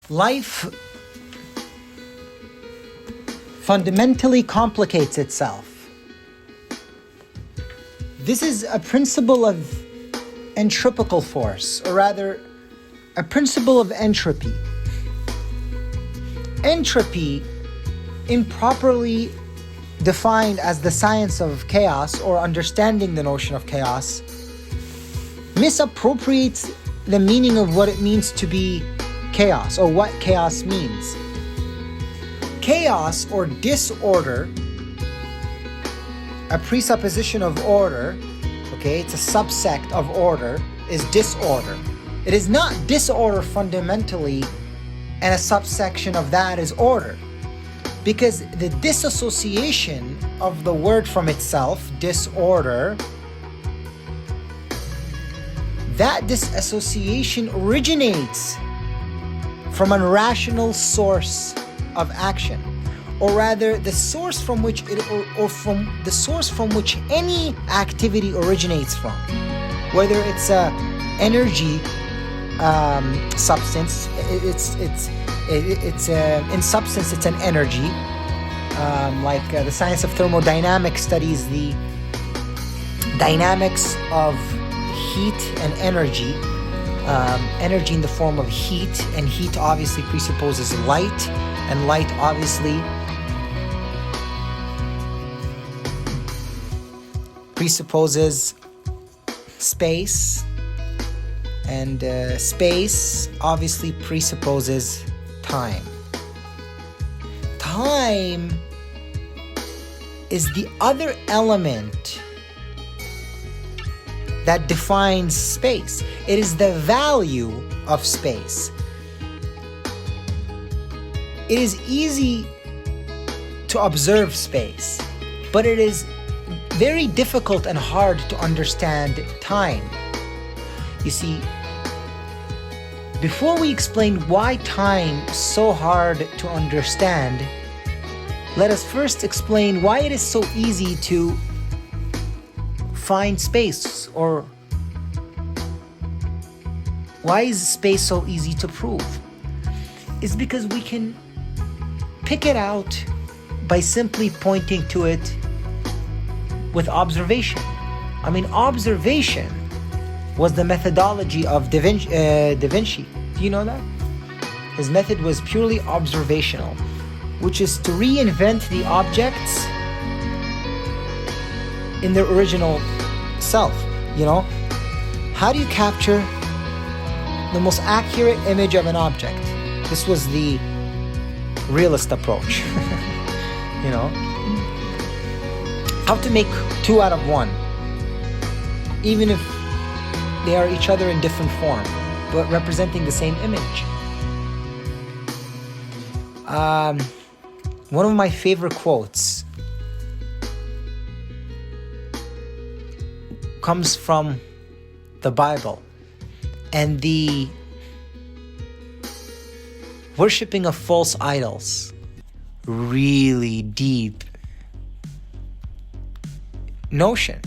Life fundamentally complicates itself. This is a principle of entropical force, or rather, a principle of entropy. Entropy, improperly defined as the science of chaos or understanding the notion of chaos, misappropriates the meaning of what it means to be chaos, or what chaos means. Chaos or disorder, a presupposition of order, okay, it's a subsect of order, is disorder. It is not disorder fundamentally, and a subsection of that is order. Because the disassociation of the word from itself, disorder, that disassociation originates from a rational source of action, or rather the source from which any activity originates from, whether it's a energy substance, in substance it's an energy, the science of thermodynamics studies the dynamics of heat and energy. Energy in the form of heat, and heat obviously presupposes light, and light obviously presupposes space, and space obviously presupposes time. Time is the other element that defines space. It is the value of space. It is easy to observe space, but it is very difficult and hard to understand time. You see, before we explain why time is so hard to understand, let us first explain why it is so easy to find space, or why is space so easy to prove? It's because we can pick it out by simply pointing to it with observation. I mean, observation was the methodology of Da Vinci. Do you know that? His method was purely observational, which is to reinvent the objects in their original self. You know, how do you capture the most accurate image of an object? This was the realist approach. You know, how to make 2 out of 1, even if they are each other in different form, but representing the same image. One of my favorite quotes comes from the Bible, and the worshipping of false idols. Really deep notion.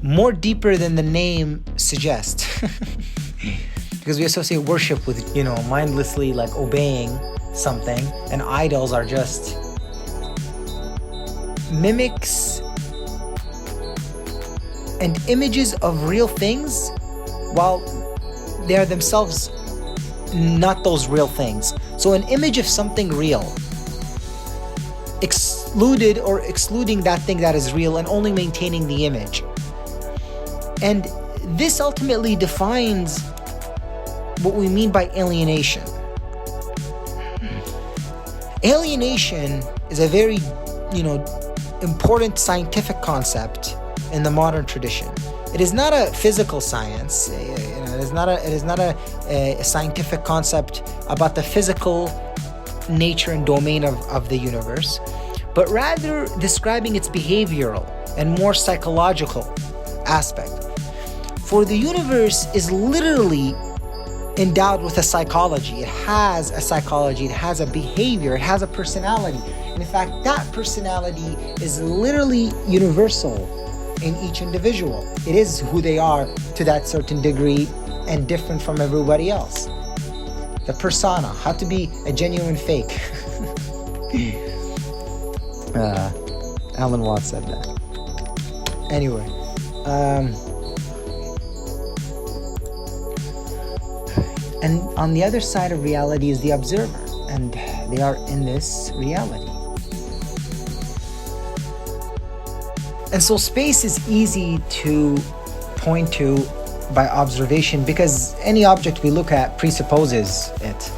More deeper than the name suggests. Because we associate worship with, mindlessly obeying something, and idols are just mimics and images of real things, while they are themselves not those real things. So an image of something real, excluding that thing that is real and only maintaining the image. And this ultimately defines what we mean by alienation. Alienation is a very, important scientific concept in the modern tradition. It is not a physical science. It is not a scientific concept about the physical nature and domain of the universe, but rather describing its behavioral and more psychological aspect. For the universe is literally endowed with a psychology. It has a psychology, it has a behavior, it has a personality. And in fact, that personality is literally universal in each individual. It is who they are to that certain degree and different from everybody else. the persona, how to be a genuine fake. Alan Watts said that. Anyway, and on the other side of reality is the observer, and they are in this reality. And so space is easy to point to by observation, because any object we look at presupposes it.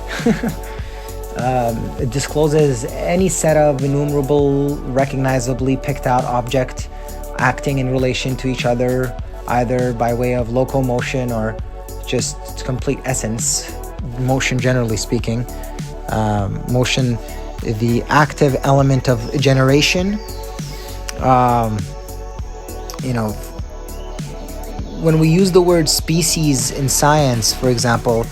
It discloses any set of innumerable, recognizably picked out object acting in relation to each other, either by way of locomotion or just complete essence. Motion, generally speaking. Motion, the active element of generation. When we use the word species in science, for example,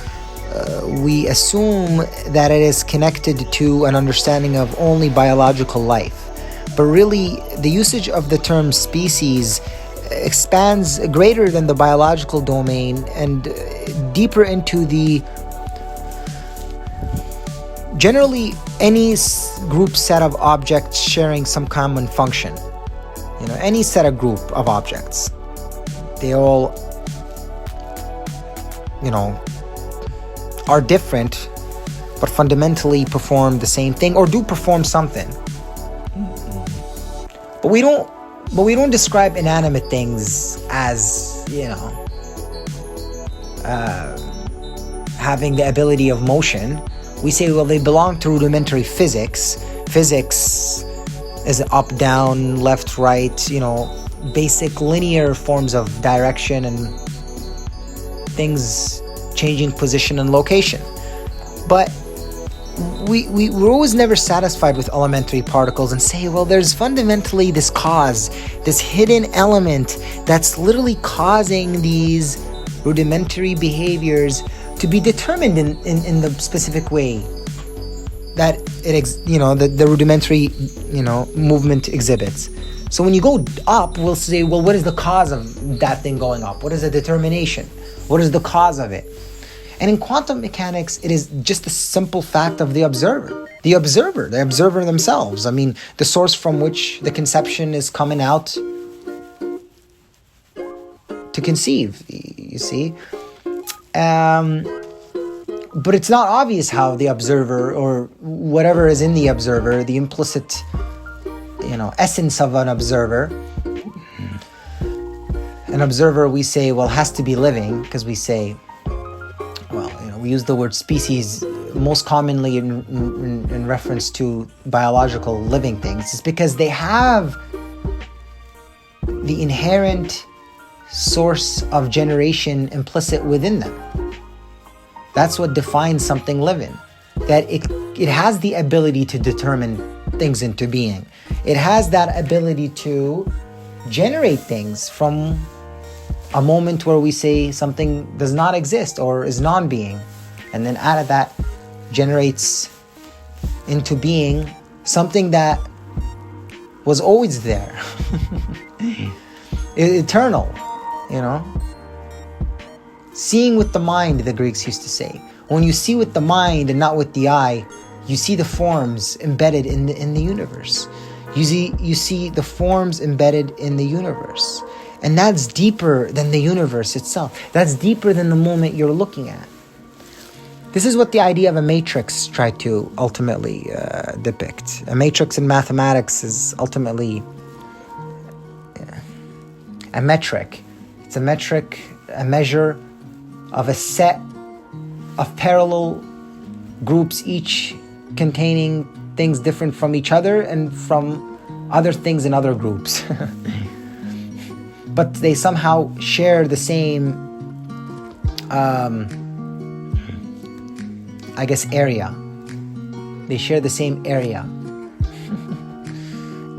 we assume that it is connected to an understanding of only biological life. But really, the usage of the term species expands greater than the biological domain and deeper into the generally any group set of objects sharing some common function. Any set of group of objects. They all, are different, but fundamentally perform the same thing or do perform something. But we don't describe inanimate things as, having the ability of motion. We say, well, they belong to rudimentary physics. Physics is up, down, left, right, basic linear forms of direction and things changing position and location. But we're always never satisfied with elementary particles and say, well, there's fundamentally this cause, this hidden element that's literally causing these rudimentary behaviors to be determined in the specific way that the rudimentary movement exhibits. So when you go up, we'll say, well, what is the cause of that thing going up? What is the determination? What is the cause of it? And in quantum mechanics, it is just the simple fact of the observer. The observer themselves. I mean, the source from which the conception is coming out to conceive, you see. But it's not obvious how the observer, or whatever is in the observer, the implicit, essence of an observer. An observer, we say, well, has to be living, because we say, we use the word species most commonly in reference to biological living things. It's because they have the inherent source of generation implicit within them. That's what defines something living. That it has the ability to determine things into being. It has that ability to generate things from a moment where we say something does not exist or is non-being. And then out of that generates into being something that was always there. Eternal, Seeing with the mind, the Greeks used to say. When you see with the mind and not with the eye, you see the forms embedded in the universe. You see the forms embedded in the universe. And that's deeper than the universe itself. That's deeper than the moment you're looking at. This is what the idea of a matrix tried to ultimately depict. A matrix in mathematics is ultimately a metric. It's a metric, a measure of a set of parallel groups, each containing things different from each other and from other things in other groups. But they somehow share the same, area. They share the same area.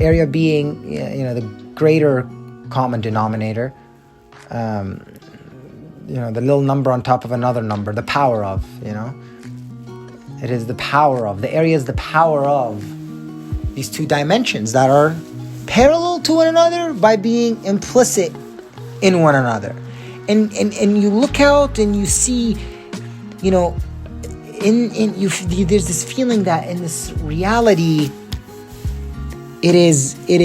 Area being, the greater common denominator. The little number on top of another number, the power of, It is the power of. The area is the power of these two dimensions that are parallel to one another by being implicit in one another. And you look out and you see, there's this feeling that in this reality, it is, in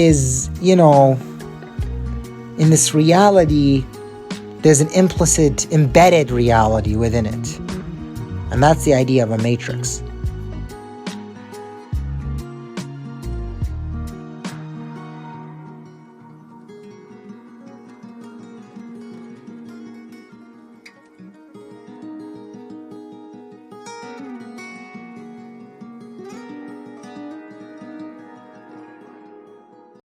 this reality, there's an implicit, embedded reality within it. And that's the idea of a matrix.